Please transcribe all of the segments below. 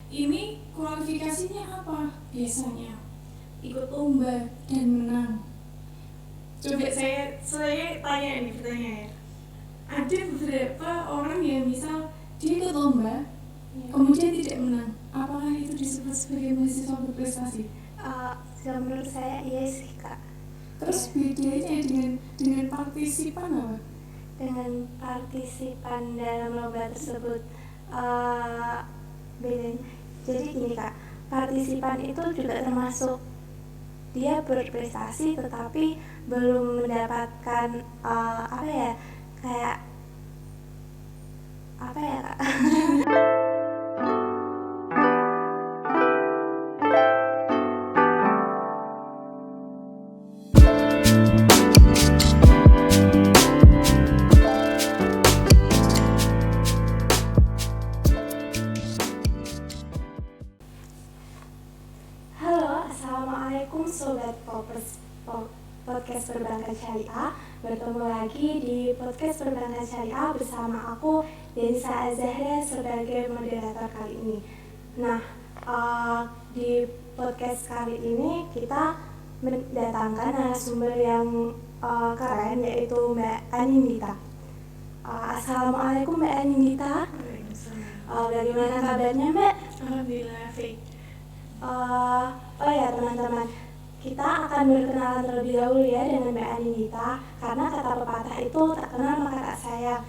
ini kualifikasinya apa? Biasanya ikut lomba dan menang. Coba saya tanya ini pertanyaan. Ada beberapa orang yang misal dia ikut lomba, kemudian tidak menang. Apakah itu disebut sebagai mahasiswa berprestasi? Menurut saya iya sih kak. Terus bedanya dengan partisipan apa? Dengan partisipan dalam lomba tersebut bedanya. Jadi gini kak, partisipan itu juga termasuk dia berprestasi tetapi belum mendapatkan kayak apa ya kak? Halo, assalamualaikum sobat Popers podcast Perbankan Syariah. Bertemu lagi di podcast Perbankan Syariah bersama aku Denisa Azahra sebagai moderator kali ini. Nah, di podcast kali ini kita mendatangkan narasumber yang keren, yaitu Mbak Anindita. Assalamualaikum Mbak Anindita. Bagaimana kabarnya Mbak? Alhamdulillah, baik. Oh ya teman-teman, kita akan berkenalan terlebih dahulu ya dengan Mbak Anindita, karena kata pepatah itu tak kenal maka tak sayang.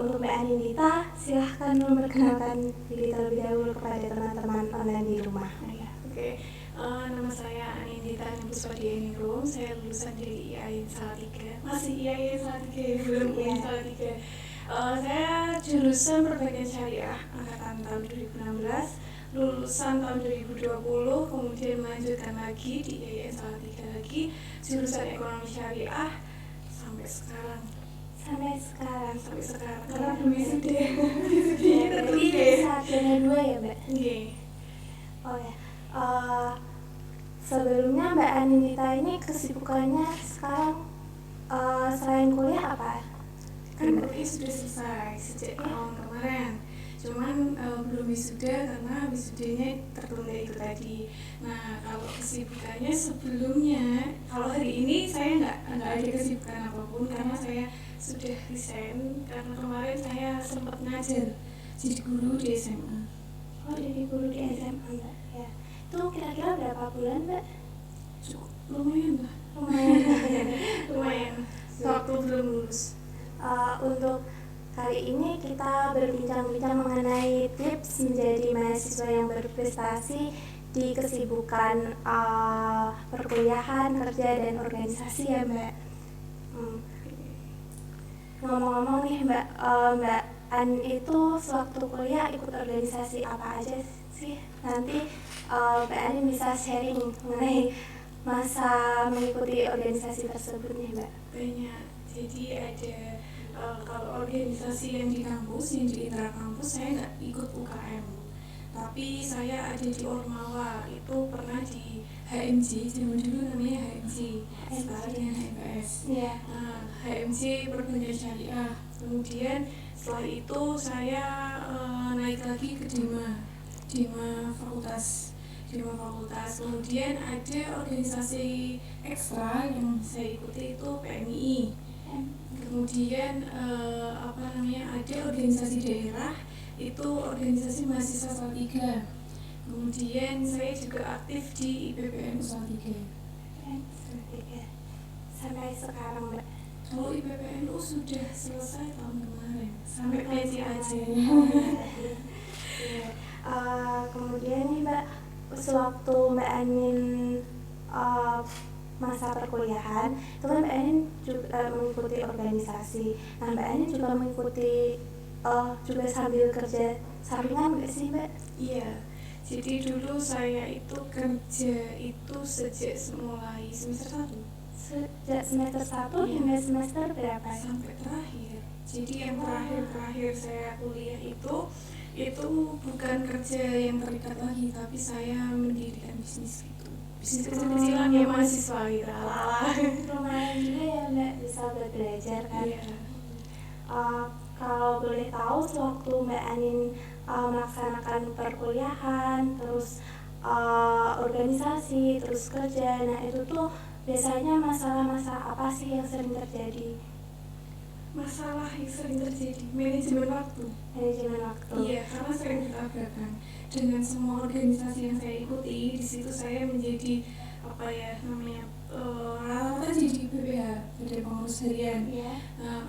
Untuk Mbak Anindita, silahkan memperkenalkan diri terlebih dahulu kepada teman-teman online di rumah. Oke. Nama saya Anindita Puswadianingrum. Saya lulusan dari IAIN Salatiga. Masih IAIN Salatiga, belum IAIN Salatiga. Saya jurusan Perbankan Syariah angkatan tahun 2016, lulusan tahun 2020, kemudian melanjutkan lagi di IAIN Salatiga lagi jurusan Ekonomi Syariah sampai sekarang. Karena belum wisuda. Berarti sarjana 2 ya Mbak? Iya. Oh ya. Sebelumnya Mbak Anindita ini kesibukannya sekarang selain kuliah apa? Kan kuliah sudah selesai sejak tahun kemarin, cuman belum wisuda karena wisudanya tertunda itu tadi. Nah, kalau kesibukannya sebelumnya, kalau hari ini saya nggak ada kesibukan apapun karena saya sudah resign karena kemarin saya sempat ngajar jadi guru di SMA. Oh, jadi guru di SMA Mbak? Ya. Itu kira-kira berapa bulan Mbak? Cukup lumayan lah. Lumayan. Waktu belum lulus. Untuk kali ini kita berbincang-bincang mengenai tips menjadi mahasiswa yang berprestasi di kesibukan perkuliahan, kerja, dan organisasi ya Mbak. Ngomong-ngomong nih Mbak, Mbak An itu sewaktu kuliah ikut organisasi apa aja sih? Nanti Mbak An bisa sharing mengenai masa mengikuti organisasi tersebut nih Mbak. Banyak. Jadi ada kalau organisasi yang di kampus, yang di intra kampus, saya nggak ikut UKM, tapi saya ada di Ormawa. Itu pernah di HMJ, zaman dulu namanya HMJ, sekarang dengan HMPS. Nah, HMJ Perbankan Syariah. Kemudian setelah itu saya naik lagi ke Dima Fakultas. Kemudian ada organisasi ekstra yang saya ikuti itu PMI. Kemudian ada organisasi daerah, itu organisasi mahasiswa Salatiga. Kemudian saya juga aktif di IPPNU Salatiga. Sampai sekarang Mbak? Kalau IPPNU sudah selesai tahun kemarin, sampai PC aja. Kemudian nih Mbak, sewaktu Mbak Anin masa perkuliahan, itu kan Mbak Anin juga mengikuti organisasi. Nah Mbak Anin juga mengikuti juga sambil kerja sampingan nggak sih Mbak? Iya, jadi dulu saya itu kerja itu sejak mulai semester 1. Sejak semester 1 hingga semester berapa? Sampai terakhir. Jadi yang terakhir saya kuliah itu bukan kerja yang terikat lagi, tapi saya mendirikan bisnis gitu. Bisnis kecil-kecilan ya mahasiswa gitu. Lumayan juga ya Mbak, bisa belajar kan. Iya. Kalau boleh tahu sewaktu Mbak Anin melaksanakan perkuliahan, terus organisasi, terus kerja. Nah itu tuh biasanya masalah-masalah apa sih yang sering terjadi? Masalah yang sering terjadi manajemen waktu. Iya, karena sering bertabrakan dengan semua organisasi yang saya ikuti. Di situ saya menjadi rata-rata jadi BPH, jadi pengurus harian.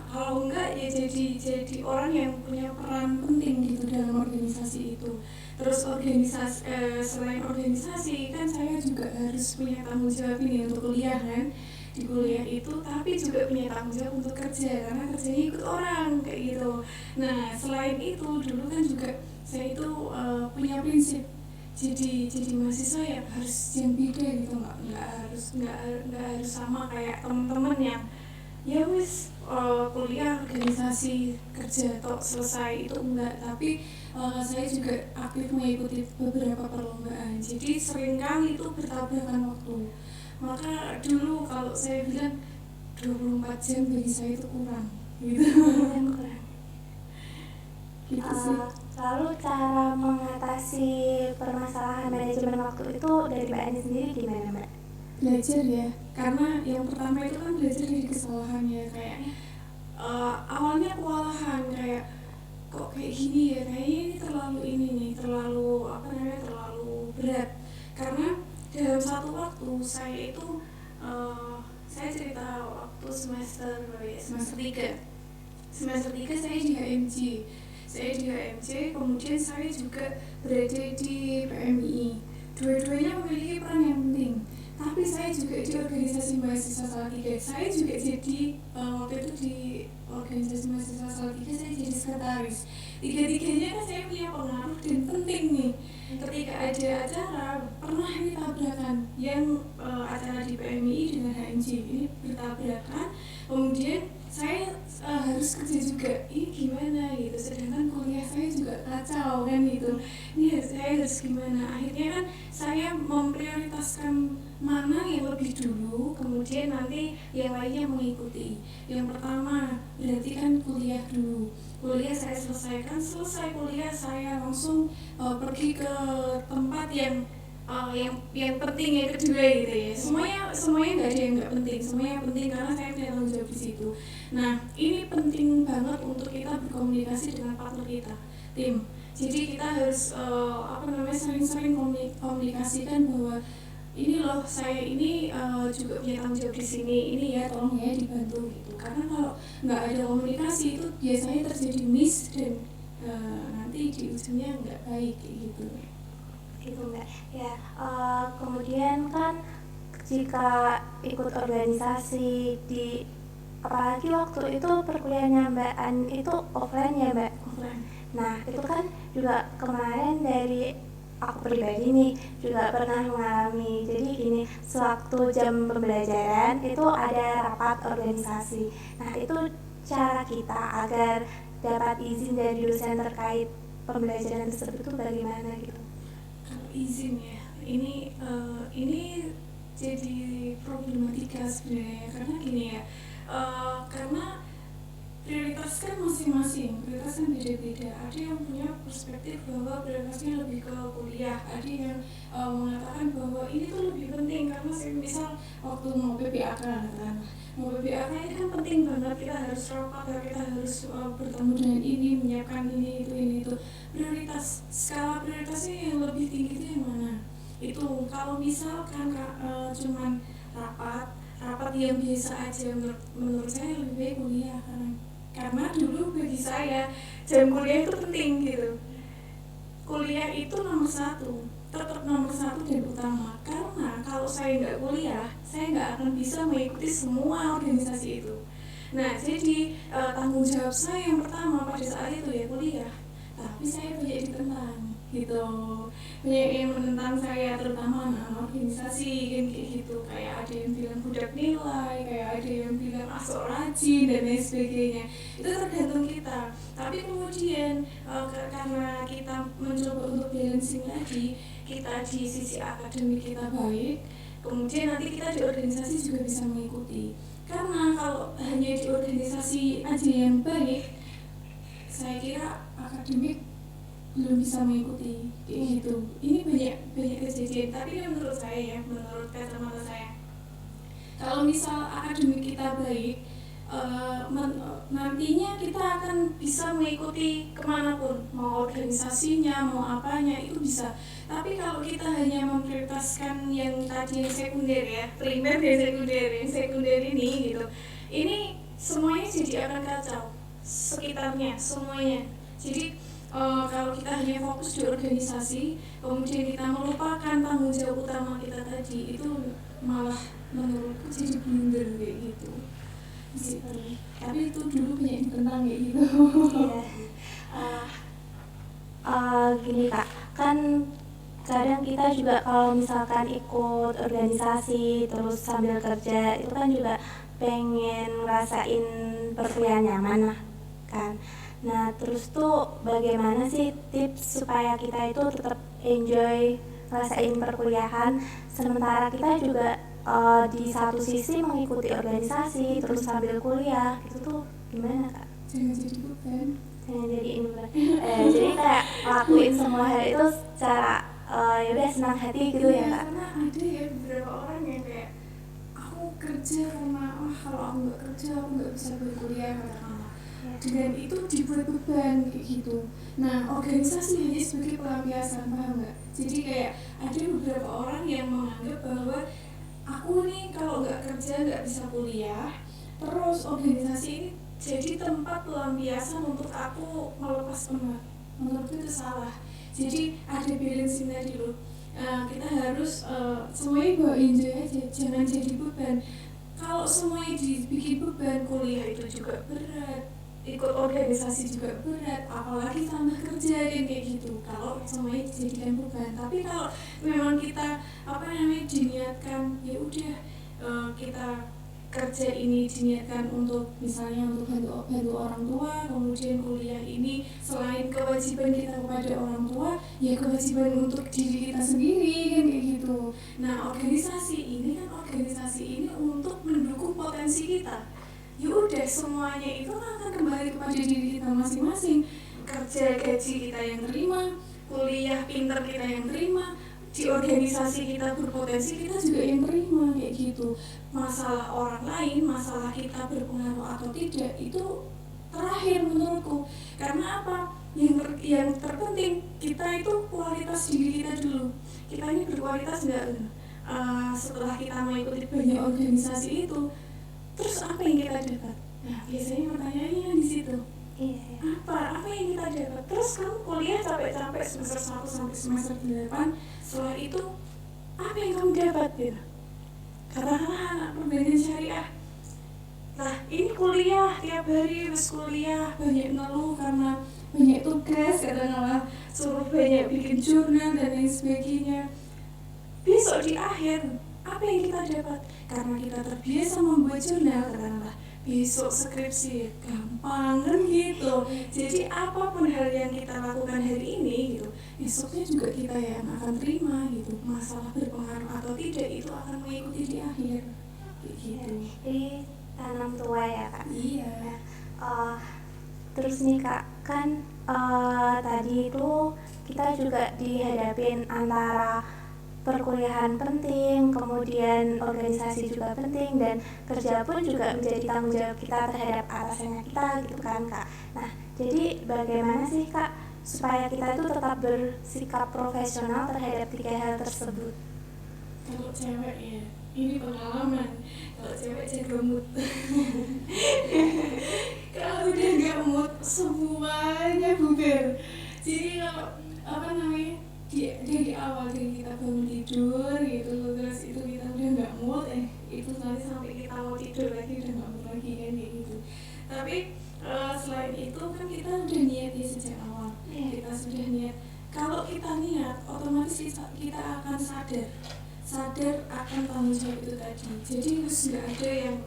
Kalau enggak ya jadi orang yang punya peran penting gitu dalam organisasi itu. Terus selain organisasi kan saya juga harus punya tanggung jawab ini untuk kuliah kan. Di kuliah itu tapi juga punya tanggung jawab untuk kerja karena kerjanya ikut orang kayak gitu. Nah selain itu dulu kan juga saya itu punya prinsip jadi mahasiswa ya harus yang beda gitu, nggak harus sama kayak teman-teman yang ya wis kuliah organisasi kerja tok selesai, itu enggak. Tapi saya juga aktif mengikuti beberapa perlombaan, jadi seringkali itu bertabrakan waktu. Maka dulu kalau saya bilang 24 jam bagi saya itu kurang gitu. Gitu sih. Lalu cara mengatasi permasalahan manajemen waktu itu dari Mbak Ani sendiri gimana Mbak? Belajar ya, karena yang pertama itu kan belajar dari kesalahan ya, kayak awalnya kewalahan kayak kok kayak gini ya, kayaknya ini terlalu berat. Karena dalam satu waktu saya itu saya cerita waktu semester 3 saya di HMJ, kemudian saya juga berada di PMI. Dua-duanya memiliki peran yang penting. Tapi saya juga di organisasi mahasiswa Salatiga. Saya juga jadi waktu itu di organisasi mahasiswa Salatiga saya jadi sekretaris. Tiga-tiganya kan saya punya pengaruh dan penting nih. Ketika ada acara, pernah ini tabrakan yang acara di PMI dengan HMJ ini bertabrakan. Kemudian saya harus kerja juga, ini gimana gitu, sedangkan kuliah saya juga kacau kan gitu, ini saya harus gimana. Akhirnya kan saya memprioritaskan mana yang lebih dulu, kemudian nanti yang lainnya mengikuti. Yang pertama berarti kan kuliah dulu, kuliah saya selesaikan, selesai kuliah saya langsung pergi ke tempat yang penting, yang kedua gitu ya. Semuanya nggak ada yang nggak penting, semuanya penting karena saya punya tanggung jawab di situ. Nah ini penting banget untuk kita berkomunikasi dengan partner kita, tim. Jadi kita harus sering-sering komunikasikan bahwa ini loh saya ini juga punya tanggung jawab di sini, ini ya tolong ya dibantu gitu. Karena kalau nggak ada komunikasi itu biasanya terjadi miss dan nanti di ujungnya nggak baik gitu. Gitu Mbak ya. Kemudian kan jika ikut organisasi di apalagi waktu itu perkuliahannya Mbak An itu offline ya Mbak. Offline. Nah itu kan juga kemarin dari aku pribadi nih juga pernah mengalami. Jadi gini, sewaktu jam pembelajaran itu ada rapat organisasi. Nah itu cara kita agar dapat izin dari dosen terkait pembelajaran tersebut itu bagaimana gitu? Izin ya, ini jadi problematika sebenarnya, karena gini ya, karena prioritas kan masing-masing, prioritas kan beda-beda. Ada yang punya perspektif bahwa prioritasnya lebih ke kuliah, ada yang mengatakan bahwa ini tuh lebih penting karena saya misal waktu mau PPAK kan, mau PPAK ini kan penting banget, kita harus rapat, kita harus bertemu dengan ini, menyiapkan ini itu. Prioritas, skala prioritasnya yang lebih tinggi itu yang mana? Itu kalau misalkan cuman rapat yang biasa aja, menurut saya lebih baik kuliah, karena dulu bagi saya jam kuliah itu penting gitu. Kuliah itu tetap nomor satu dan utama, karena kalau saya nggak kuliah, saya nggak akan bisa mengikuti semua organisasi itu. Nah jadi tanggung jawab saya yang pertama pada saat itu ya kuliah, tapi saya banyak ditentang gitu, banyak yang menentang saya, terutama anak organisasi kan kayak gitu, kayak ada yang bilang budak nilai, kayak ada yang bilang sok rajin dan lain sebagainya. Itu tergantung kita. Tapi kemudian karena kita mencoba untuk balancing lagi, kita di sisi akademik kita baik, kemudian nanti kita di organisasi juga bisa mengikuti. Karena kalau hanya di organisasi aja yang baik, saya kira akademik belum bisa mengikuti kayak gitu. Ini banyak kejadian, tapi ini menurut saya ya, menurut kacamata saya, kalau misal akademik kita baik, nantinya kita akan bisa mengikuti kemanapun, mau organisasinya, mau apanya, itu bisa. Tapi kalau kita hanya memprioritaskan yang tadi yang sekunder ya, primer dan sekunder, yang sekunder ini gitu, ini semuanya jadi akan kacau, sekitarnya semuanya. Jadi kalau kita hanya fokus di organisasi, kemudian kita melupakan tanggung jawab utama kita tadi, itu malah menurutku jadi blunder kayak gitu. Tapi itu dulu banyak yang tentang kayak gitu. Gini Kak, kan kadang kita juga kalau misalkan ikut organisasi terus sambil kerja itu kan juga pengen ngerasain perkuliahan nyaman lah kan. Nah terus tuh bagaimana sih tips supaya kita itu tetap enjoy ngerasain perkuliahan sementara kita juga di satu sisi mengikuti organisasi terus sambil kuliah, itu tuh gimana Kak? Jangan jadi beban. Jadi kayak lakuin semua hal itu secara ya udah senang hati gitu ya Kak. Karena ada ya beberapa orang yang kayak aku kerja karena kalau aku nggak kerja aku nggak bisa berkuliah katakanlah. Dengan itu dibuat beban kayak gitu. Nah organisasi hanya sebagai pelampiasan, paham nggak? Jadi kayak ada beberapa orang yang menganggap bahwa aku nih kalau nggak kerja nggak bisa kuliah, terus organisasi ini jadi tempat pelampiasan untuk aku melepas penat. Menurutku itu salah. Jadi ada balancing tadi loh. Kita harus semuanya bawa enjoy aja, jangan jadi beban. Kalau semuanya dibikin beban, kuliah itu juga berat, ikut organisasi juga berat, apalagi tambah kerja kan kayak gitu. Kalau semuanya dijadikan beban, tapi kalau memang kita diniatkan, ya udah kita kerja ini diniatkan untuk misalnya untuk bantu orang tua, kemudian kuliah ini selain kewajiban kita kepada orang tua, ya kewajiban untuk diri kita sendiri kan kayak gitu. Nah organisasi ini untuk mendukung potensi kita. Ya udah semuanya itu akan kembali kepada diri kita masing-masing. Kerja gaji kita yang terima, kuliah pinter kita yang terima, di organisasi kita berpotensi kita juga yang terima kayak gitu. Masalah orang lain, masalah kita berpengaruh atau tidak itu terakhir menurutku. Karena apa? Yang terpenting kita itu kualitas diri kita dulu. Kita ini berkualitas nggak? Setelah kita mengikuti banyak organisasi itu, terus apa yang kita dapat? Nah biasanya pertanyaannya di situ. Apa yang kita dapat? Terus kamu kuliah capek-capek semester 1 sampai semester 8, setelah itu apa yang kamu dapat gitu? Katakanlah anak perbankan syariah, nah ini kuliah tiap hari harus kuliah, banyak ngeluh karena banyak tugas, katakanlah suruh banyak bikin jurnal dan lain sebagainya. Besok di akhir apa yang kita dapat? Karena kita terbiasa membuat jurnal, katakanlah besok skripsi gampang kan gitu. Jadi apapun hal yang kita lakukan hari ini gitu, besoknya juga kita yang akan terima gitu. Masalah berpengaruh atau tidak itu akan mengikuti di akhir gitu. Jadi tanam tua ya Kak. Iya. Terus nih Kak, kan tadi itu kita juga dihadapin antara perkuliahan penting, kemudian organisasi juga penting, dan kerja pun juga menjadi tanggung jawab kita terhadap atasannya kita gitu kan Kak. Nah jadi bagaimana sih Kak supaya kita itu tetap bersikap profesional terhadap tiga hal tersebut? Kalau cewek ya, ini pengalaman. Kalau cewek jaga mood. Kalau udah nggak mood, semuanya bubar. Jadi kalau dari awal dari kita bangun tidur gitu, terus itu kita udah nggak mood, itu nanti sampai kita mau tidur lagi udah nggak mood lagi kan kayak gitu. Tapi selain itu kan kita udah niat ya sejak awal. Kita sudah niat. Kalau kita niat, otomatis kita akan sadar akan tanggung jawab itu tadi. Jadi harus nggak ada yang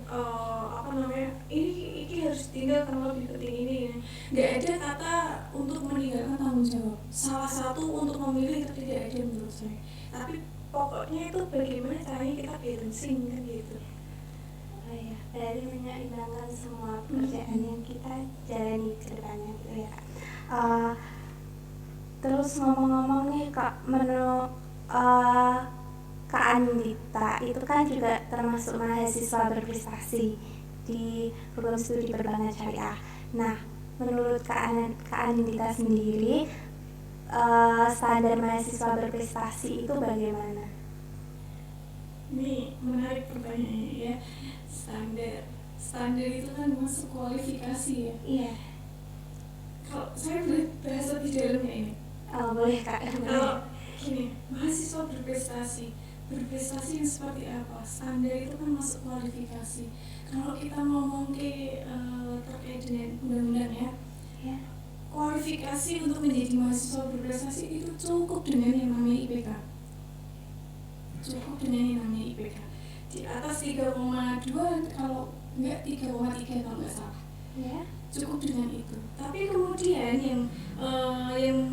ini harus tinggalkan, lebih penting ini ya. Nggak ada kata untuk meninggalkan tanggung jawab. Salah satu untuk memilih itu tidak ada menurut saya. Tapi pokoknya itu bagaimana caranya kita balancing kan gitu. Oh iya, dari menyeimbangkan semua pekerjaan yang kita jalani ke depannya gitu ya Kak. Terus ngomong-ngomong nih Kak, menurut uh, Kak Andita itu kan juga termasuk mahasiswa berprestasi di program studi perbankan syariah. Nah, menurut Kak Andita sendiri, standar mahasiswa berprestasi itu bagaimana? Ini menarik pertanyaannya ya. Standar itu kan masuk kualifikasi ya. Iya. Kalau saya boleh bahas lebih dalamnya ini. Boleh Kak. Kalau gini, mahasiswa berprestasi yang seperti apa? Standar itu kan masuk kualifikasi. Kalau kita ngomong terkait dengan undang-undang ya, kualifikasi untuk menjadi mahasiswa berprestasi itu cukup dengan yang namanya IPK. Di atas 3,2, kalau enggak 3,3 kalau nggak salah. Ya. Cukup dengan itu. Tapi kemudian yang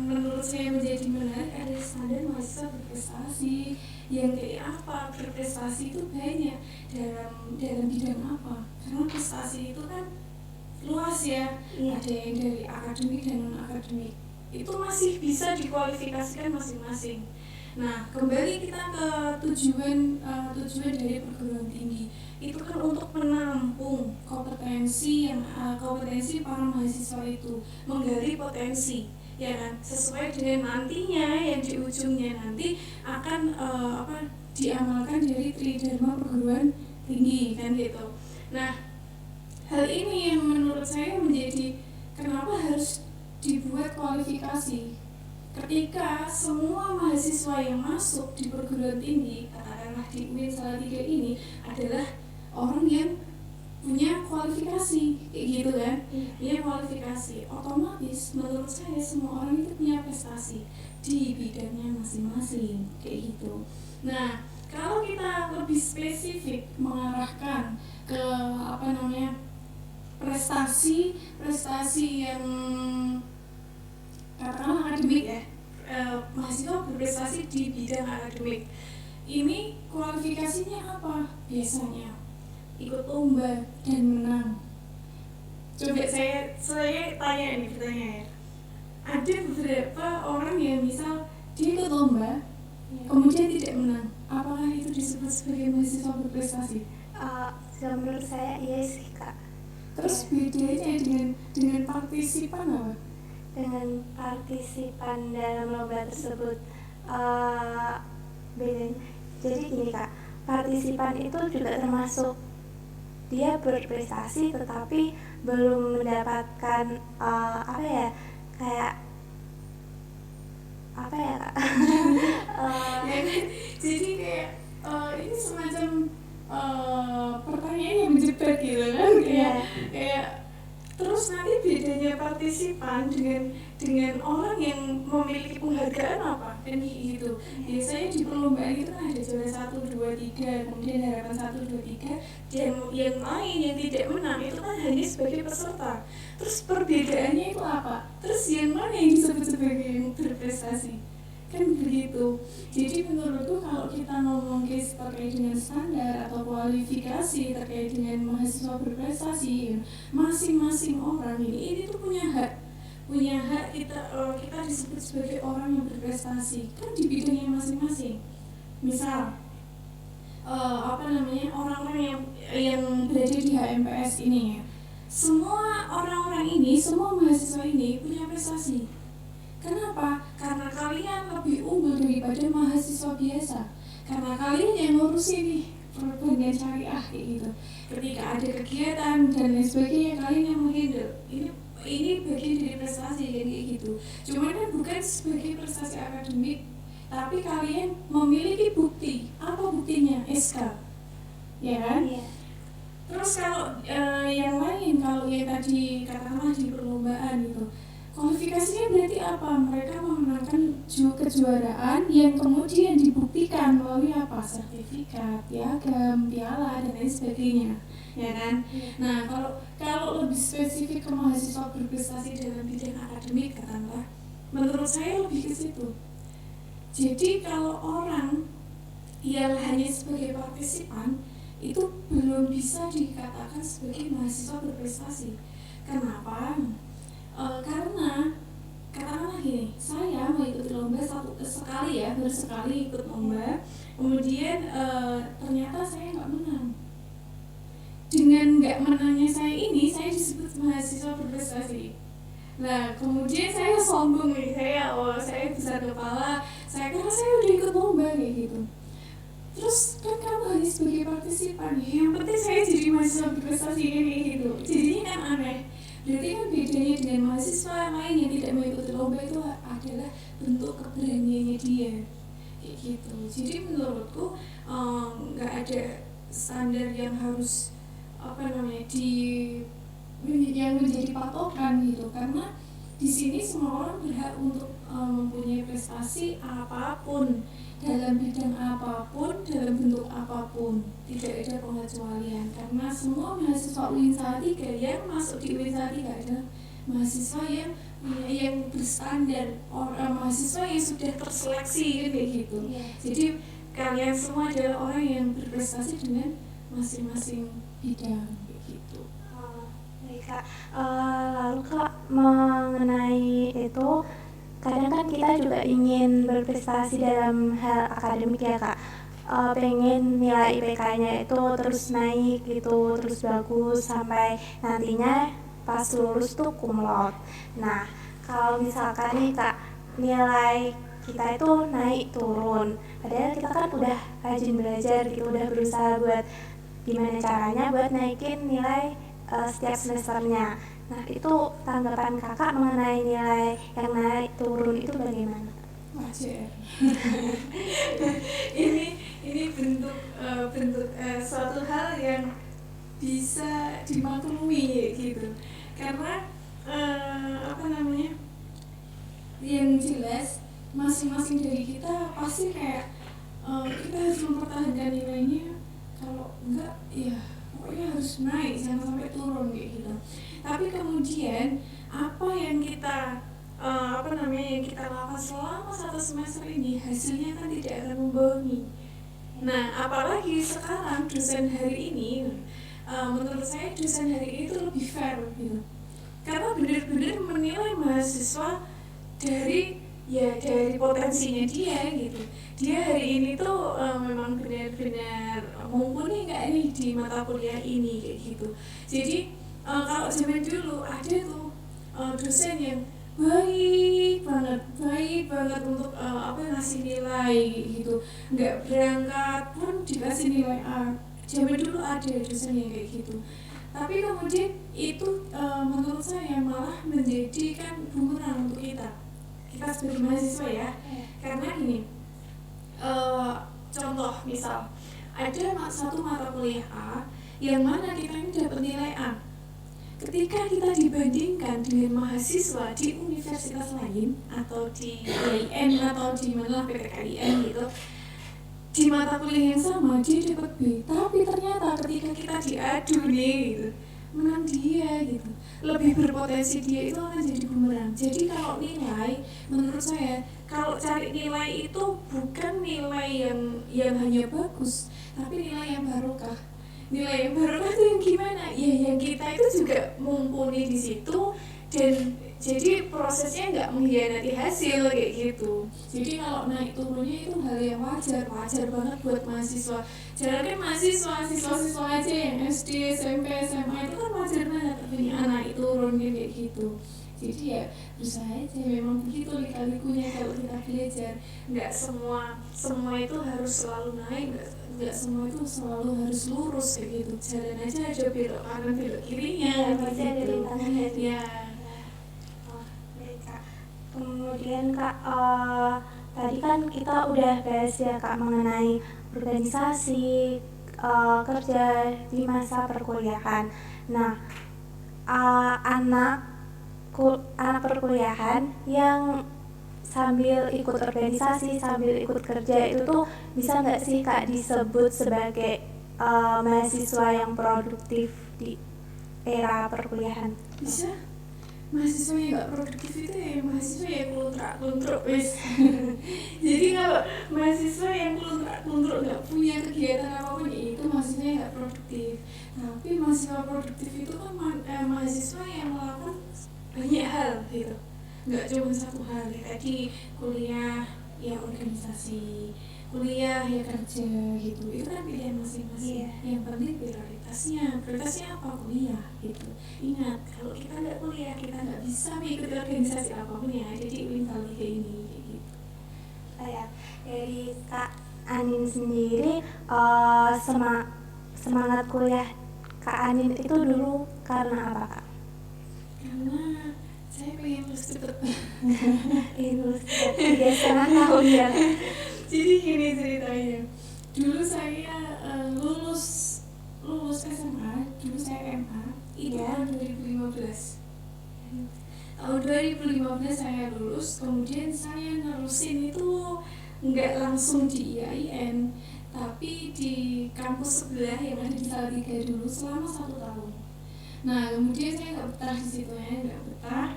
menurut saya menjadi menarik adalah standar mahasiswa berprestasi. Yang kayak apa? Berprestasi itu banyak dalam bidang apa? Karena prestasi itu kan luas ya. Iya. Ada yang dari akademik dan non akademik. Itu masih bisa dikualifikasikan masing-masing. Nah, kembali kita ke tujuan dari perguruan tinggi. Itu kan untuk menampung kompetensi para mahasiswa itu, menggali potensi, ya kan, sesuai dengan nantinya yang di ujungnya nanti akan diamalkan dari tridharma perguruan tinggi kan gitu. Nah, hal ini yang menurut saya menjadi kenapa harus dibuat kualifikasi. Ketika semua mahasiswa yang masuk di perguruan tinggi, katakanlah di UIN Salatiga ini adalah orang yang punya kualifikasi, kayak gitu kan, punya kualifikasi, otomatis menurut saya semua orang itu punya prestasi di bidangnya masing-masing, kayak gitu. Nah, kalau kita lebih spesifik mengarahkan ke prestasi yang katakanlah akademik ya, mahasiswa berprestasi di bidang akademik. Ini kualifikasinya apa? Biasanya ikut lomba dan menang. Coba saya tanya ini pertanyaan. Ada beberapa orang yang misal dia ikut lomba, kemudian tidak menang. Apakah itu disebut sebagai mahasiswa berprestasi? Menurut saya iya sih Kak. Terus bedanya dengan partisipan apa? Dengan partisipan dalam lomba tersebut bedanya. Jadi gini Kak, partisipan itu juga termasuk dia berprestasi tetapi belum mendapatkan kayak apa ya Kak? Ya kan? Jadi kayak ini semacam pertanyaan yang menjebak gitu kan, kayak terus nanti bedanya partisipan dengan orang yang memiliki penghargaan apa? Kan gitu. Biasanya di perlombaan itu kan ada juara 1, 2, 3, kemudian harapan 1, 2, 3, dan yang lain yang tidak menang itu kan hanya sebagai peserta. Terus perbedaannya itu apa? Terus yang mana yang disebut sebagai yang berprestasi? Kan begitu. Jadi menurutku kalau kita ngomong terkait dengan standar atau kualifikasi terkait dengan mahasiswa berprestasi, masing-masing orang ini tuh punya hak kita disebut sebagai orang yang berprestasi kan di bidangnya masing-masing. Misal orang-orang yang berada di HMPS ini ya, semua orang-orang ini, semua mahasiswa ini punya prestasi. Kenapa? Karena kalian lebih unggul daripada mahasiswa biasa. Karena kalian yang ngurusin nih perbankan syariah kayak gitu. Ketika ada kegiatan dan lain sebagainya, kalian yang menghandle. Ini bagian dari prestasi kayak gitu. Cuman kan bukan sebagai prestasi akademik, tapi kalian memiliki bukti. Apa buktinya? SK. Ya kan? Iya. Terus kalau yang lain, kalau yang tadi katakanlah di perlombaan gitu, kualifikasinya berarti apa? Mereka memenangkan kejuaraan yang kemudian dibuktikan melalui apa? Sertifikat, piagam, piala, dan lain sebagainya, ya kan? Nah, kalau lebih spesifik ke mahasiswa berprestasi dalam bidang akademik, katakanlah, menurut saya lebih ke situ. Jadi kalau orang yang hanya sebagai partisipan itu belum bisa dikatakan sebagai mahasiswa berprestasi. Kenapa? Karena katakanlah gini, saya mau ikut lomba sekali ya, baru sekali ikut lomba, kemudian ternyata saya nggak menang. Dengan nggak menangnya saya ini, saya disebut mahasiswa berprestasi. Nah, kemudian saya sombong nih, saya besar kepala, karena saya udah ikut lomba kayak gitu. Terus kan kamu hanya sebagai partisipan, yang penting saya jadi mahasiswa berprestasi kayak gitu. Jadinya kan aneh. Berarti kan bedanya dengan mahasiswa yang lain yang tidak mengikuti lomba itu adalah bentuk keberaniannya dia kayak gitu. Jadi menurutku nggak ada standar yang harus yang menjadi patokan gitu, karena di sini semua orang berhak untuk mempunyai prestasi apapun dalam bidang apapun, dalam bentuk apapun, tidak ada pengecualian, karena semua mahasiswa UIN Salatiga yang masuk di UIN Salatiga adalah mahasiswa yang berstandar, mahasiswa yang sudah terseleksi kayak gitu. Jadi kalian semua adalah orang yang berprestasi dengan masing-masing bidang gitu. Baik Kak, lalu Kak mengenai itu, kadang kan kita juga ingin berprestasi dalam hal akademik ya Kak, pengen nilai IPK-nya itu terus naik gitu, terus bagus sampai nantinya pas lulus tuh cum laude. Nah, kalau misalkan nih Kak, nilai kita itu naik turun, padahal kita kan udah rajin belajar gitu, udah berusaha buat gimana caranya buat naikin nilai setiap semesternya. Nah, itu tanggapan kakak mengenai nilai yang naik turun itu bagaimana? Wajar. ini bentuk suatu hal yang bisa dimaklumi gitu. Karena yang jelas masing-masing dari kita pasti kayak kita harus mempertahankan nilainya. Kalau enggak ya pokoknya harus naik, jangan sampai turun kayak gitu. Tapi kemudian apa yang kita yang kita lakukan selama 1 semester ini, hasilnya kan tidak akan membohongi. Nah, apalagi sekarang dosen hari ini, menurut saya dosen hari ini itu lebih fair gitu, karena benar-benar menilai mahasiswa dari potensinya dia gitu. Dia hari ini tuh memang benar-benar mumpuni nggak nih di mata kuliah ini kayak gitu. Jadi kalau zaman dulu ada tuh dosen yang baik banget untuk ngasih nilai gitu, nggak berangkat pun dikasih nilai A. Zaman dulu ada dosen yang kayak gitu. Tapi kemudian itu menurut saya malah menjadikan bumerang untuk kita sebagai mahasiswa ya. Karena gini, contoh misal ada satu mata kuliah A yang mana kita ini dapat nilai A. Ketika kita dibandingkan dengan mahasiswa di universitas lain atau di UIN atau di mana PTKIN gitu, di mata kuliah yang sama dia dapat B, tapi ternyata ketika kita diadu nih gitu, menang dia gitu, lebih berpotensi dia, itu akan jadi bumerang. Jadi kalau nilai, menurut saya kalau cari nilai itu bukan nilai yang hanya bagus, tapi nilai yang barokah. Nilai yang barokah itu yang gimana? Ya yang kita itu juga mumpuni di situ, dan jadi prosesnya nggak mengkhianati hasil kayak gitu. Jadi kalau naik turunnya itu hal yang wajar banget buat mahasiswa. Jangan kan siswa aja yang SD, SMP, SMA itu kan wajar banget punya anak turun kayak gitu. Jadi ya berusaha aja, memang begitu lika-likunya kalau kita belajar. Nggak semua itu harus selalu naik, nggak semua itu selalu harus lurus kayak gitu. Jalan aja ada belok kanan belok kirinya pasti ada rintangannya ya. Kemudian Kak, tadi kan kita udah bahas ya Kak mengenai organisasi, kerja di masa perkuliahan. Nah, anak perkuliahan yang sambil ikut organisasi, sambil ikut kerja itu tuh bisa nggak sih Kak disebut sebagai mahasiswa yang produktif di era perkuliahan? Bisa. Mahasiswa yang nggak produktif itu ya mahasiswa yang kluntrak wes. Jadi kalau mahasiswa yang kluntrak nggak punya kegiatan apapun, itu mahasiswa yang nggak produktif. Tapi mahasiswa produktif itu kan mahasiswa yang melakukan banyak hal gitu. nggak cuma satu hal ya, tadi kuliah ya organisasi, kuliah ya kerja gitu, itu kan pilihan masing-masing. Yang penting prioritasnya apa, kuliah gitu. Ingat, kalau kita nggak kuliah, kita nggak bisa mengikuti organisasi apapun yang ada di Unpal 3 ini gitu. Kayak dari Kak Anin sendiri, semangat kuliah Kak Anin itu dulu karena apa, Kak? Karena saya pengen lulus cepet. Lulus 3,5 tahun ya. Jadi gini ceritanya, dulu saya lulus SMA, dulu saya MA itu tahun 2015. Tahun 2015 saya lulus, kemudian saya nerusin itu nggak langsung di IAIN, tapi di kampus sebelah yang ada di Salatiga dulu selama 1 tahun. Nah kemudian saya nggak betah di situ ya, nggak betah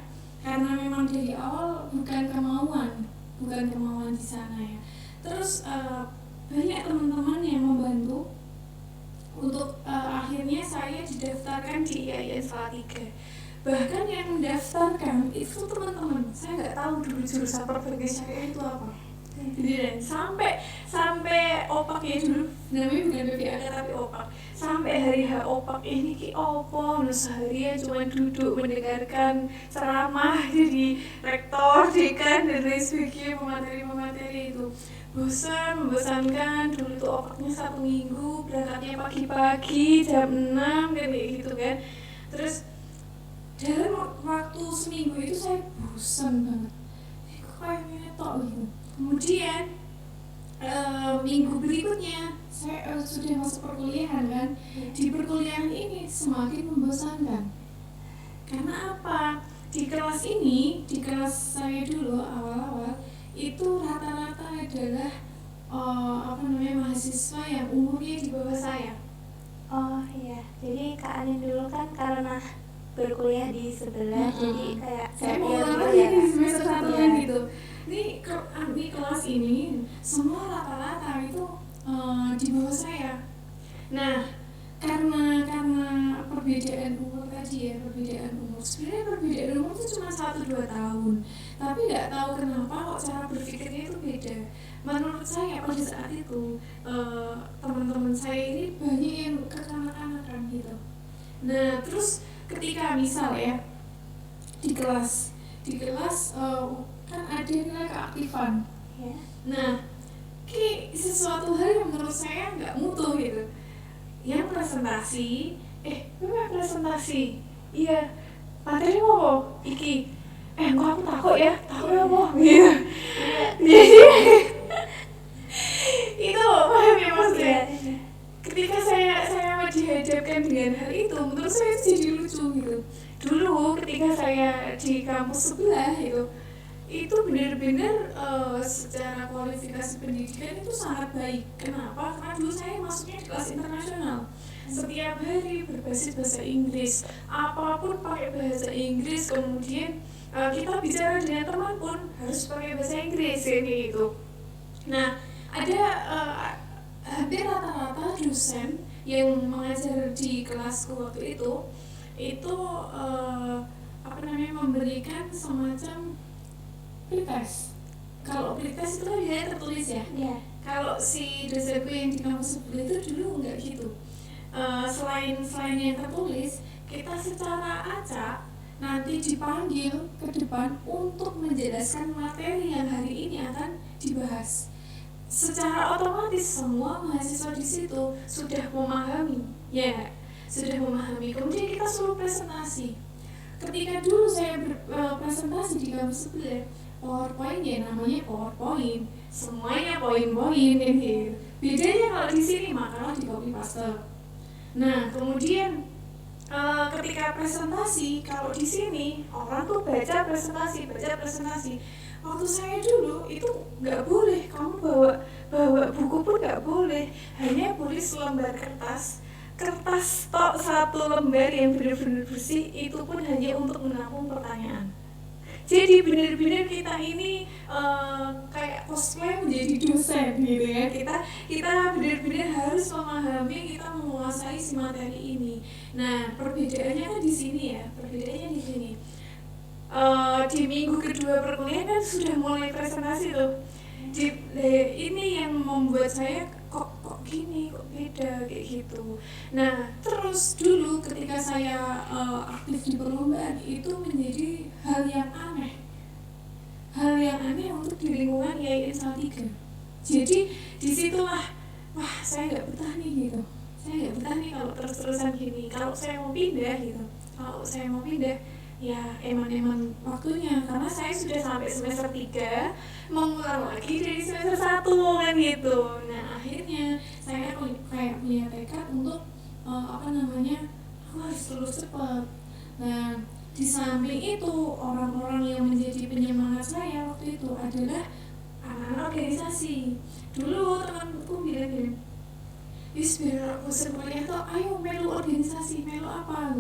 karena memang dari awal bukan kemauan di sana ya. Terus banyak teman-teman yang membantu untuk akhirnya saya didaftarkan di IAIN Salatiga. Bahkan yang mendaftarkan itu teman-teman, saya nggak tahu dulu jurusan perbankan syariah itu apa. Beneran, sampai opak ya dulu, namanya bukan PPAK tapi opak. Sampai hari opak ini ki opo, seharian cuma duduk mendengarkan ceramah dari rektor, dekan dan lain sebagainya, pemateri itu. Membosankan. Dulu tuh opaknya 1 minggu, berangkatnya pagi-pagi jam 6 kan kayak gitu kan. Terus dalam waktu seminggu itu saya bosan banget. Kok kayak ngetok gitu. Kemudian minggu berikutnya saya sudah masuk perkuliahan kan. Di perkuliahan ini semakin membosankan. Karena apa? Di kelas saya dulu awal-awal itu rata-rata adalah mahasiswa yang umurnya di bawah saya. Oh iya, jadi Kak Anin dulu kan karena berkuliah di sebelah, jadi kayak saya mau lagi ya, di semester 1 kan gitu. Ini kelas ini semua rata-rata itu di bawah saya. Nah, karena perbedaan umur tadi ya, sebenarnya perbedaan umur itu cuma 1-2 tahun, tapi nggak tahu kenapa kok cara berpikirnya itu beda. Menurut saya pada saat itu teman-teman saya ini banyak yang kekanak-kanakan gitu. Nah, terus ketika misal ya di kelas kan ada nilai keaktifan ya. Nah sesuatu hal yang menurut saya nggak mutu gitu, yang presentasi iya materi apa iki kok aku takut ya apa gitu. Jadi itu paham ya maksudnya. Ketika saya dihadapkan dengan hal itu, menurut saya itu jadi lucu gitu. Dulu ketika saya di kampus sebelah itu benar-benar secara kualifikasi pendidikan itu sangat baik. Kenapa? Karena dulu saya masuknya di kelas internasional. Setiap hari berbasis bahasa Inggris, apapun pakai bahasa Inggris. Kemudian kita bicara dengan teman pun harus pakai bahasa Inggris gitu. Nah, ada hampir rata-rata dosen yang mengajar di kelasku waktu itu memberikan semacam pretest. Kalau pretest itu kan biasanya tertulis ya. Kalau si dosenku yang di kampus sebelah itu dulu nggak gitu. Selain yang tertulis, kita secara acak nanti dipanggil ke depan untuk menjelaskan materi yang hari ini akan dibahas. Secara otomatis semua mahasiswa di situ sudah memahami. Kemudian kita suruh presentasi. Ketika dulu saya berpresentasi di kampus sebelah, PowerPoint ya namanya PowerPoint, semuanya poin-poin gitu. Bedanya kalau di sini makalah di copy paste. Nah kemudian ketika presentasi, kalau di sini orang tuh baca presentasi. Waktu saya dulu itu nggak boleh, kamu bawa buku pun nggak boleh, hanya boleh selembar kertas tok 1 lembar yang benar-benar bersih, itu pun hanya untuk menampung pertanyaan. Jadi benar-benar kita ini kayak cosplay menjadi dosen gitu ya. Kita benar-benar harus memahami, kita menguasai si materi ini. Nah perbedaannya kan di sini ya, di minggu kedua perkuliahan kan sudah mulai presentasi tuh. Ini yang membuat saya kok gini, kok beda kayak gitu. Nah terus dulu ketika saya aktif di perlombaan itu menjadi hal yang aneh untuk di lingkungan IAIN Salatiga. Jadi disitulah wah saya nggak betah nih gitu, saya nggak betah nih kalau terus-terusan gini. Kalau saya mau pindah gitu, ya emang waktunya, karena saya sudah sampai semester 3 mau ngulang lagi dari semester 1 kan gitu. Nah akhirnya saya kayak punya tekad untuk aku harus lulus cepat. Nah di samping itu orang-orang yang menjadi penyemangat saya waktu itu adalah anak-anak organisasi. Dulu temanku bilang, "Wis biar bosan kuliah tuh, ayo melu organisasi, melu apa?"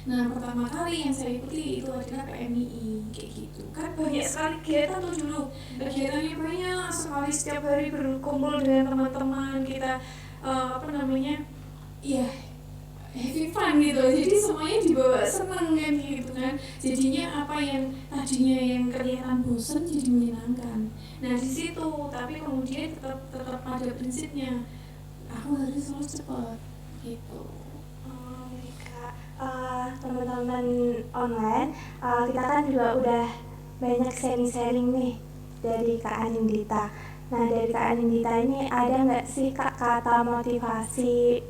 Nah pertama kali yang saya ikuti itu adalah PMII kayak gitu. Kan banyak sekali kegiatan tuh dulu. Kegiatannya banyak sekali, setiap hari berkumpul dengan teman-teman kita ya having fun gitu. Jadi semuanya dibawa seneng kan gitu kan. Jadinya apa yang tadinya yang kelihatan bosan jadi menyenangkan. Nah di situ, tapi kemudian tetap ada prinsipnya, aku harus lulus cepat gitu. Teman-teman online, kita kan juga udah banyak sharing-sharing nih dari Kak Anindita. Nah dari Kak Anindita ini ada nggak sih Kak kata motivasi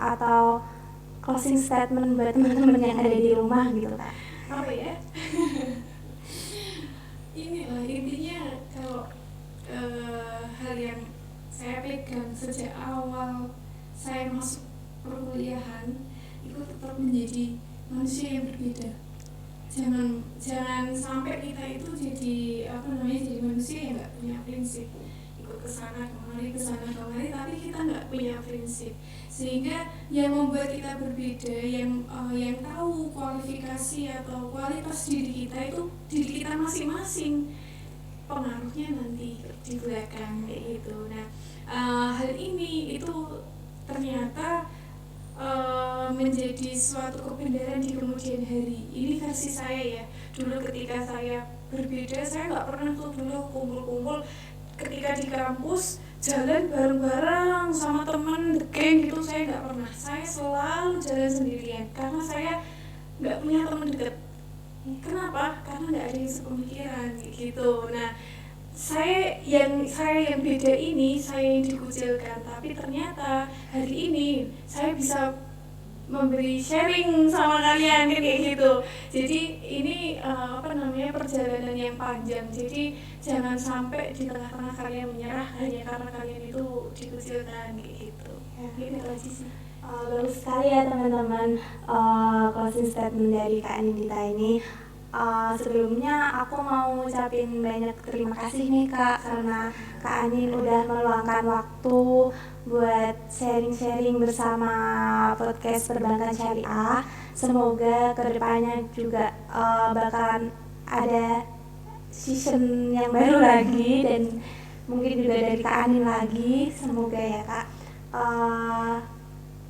atau closing statement buat teman-teman yang ada di rumah gitu Kak? Apa ya? Inilah intinya, kalau hal yang saya pegang sejak awal saya masuk perkuliahan itu tetap menjadi manusia yang berbeda. Jangan sampai kita itu jadi manusia yang nggak punya prinsip, ikut kesana kemari, tapi kita nggak punya prinsip, sehingga yang membuat kita berbeda, yang tahu kualifikasi atau kualitas diri kita itu diri kita masing-masing, pengaruhnya nanti di belakang kayak gitu. Nah hal ini itu ternyata menjadi suatu kebenaran di kemudian hari. Ini versi saya ya. Dulu ketika saya berbeda, saya nggak pernah tuh dulu kumpul-kumpul ketika di kampus jalan bareng-bareng sama teman geng gitu, saya nggak pernah. Saya selalu jalan sendirian karena saya nggak punya teman dekat. Kenapa? Karena nggak ada yang sepemikiran gitu. Nah saya yang beda ini, saya yang dikucilkan, tapi ternyata hari ini saya bisa memberi sharing sama kalian kayak gitu. Jadi ini perjalanan yang panjang. Jadi jangan sampai di tengah-tengah kalian menyerah hanya karena kalian itu dikucilkan kayak gitu. Ini aja sih. Bagus sekali ya teman-teman closing statement dari Kak Anindita ini. Sebelumnya aku mau ucapin banyak terima kasih nih Kak, karena Kak Anin udah meluangkan waktu buat sharing-sharing bersama podcast Perbankan Syariah. Semoga kedepannya juga bakalan ada season yang baru lagi, dan mungkin juga dari Kak Anin lagi, semoga ya Kak.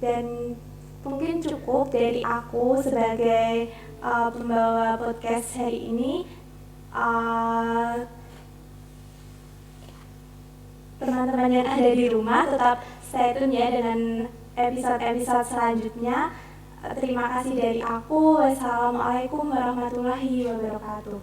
Dan mungkin cukup dari aku sebagai pembawa podcast hari ini. Teman-teman yang ada di rumah tetap stay tune ya dengan episode-episode selanjutnya. Terima kasih dari aku. Wassalamualaikum warahmatullahi wabarakatuh.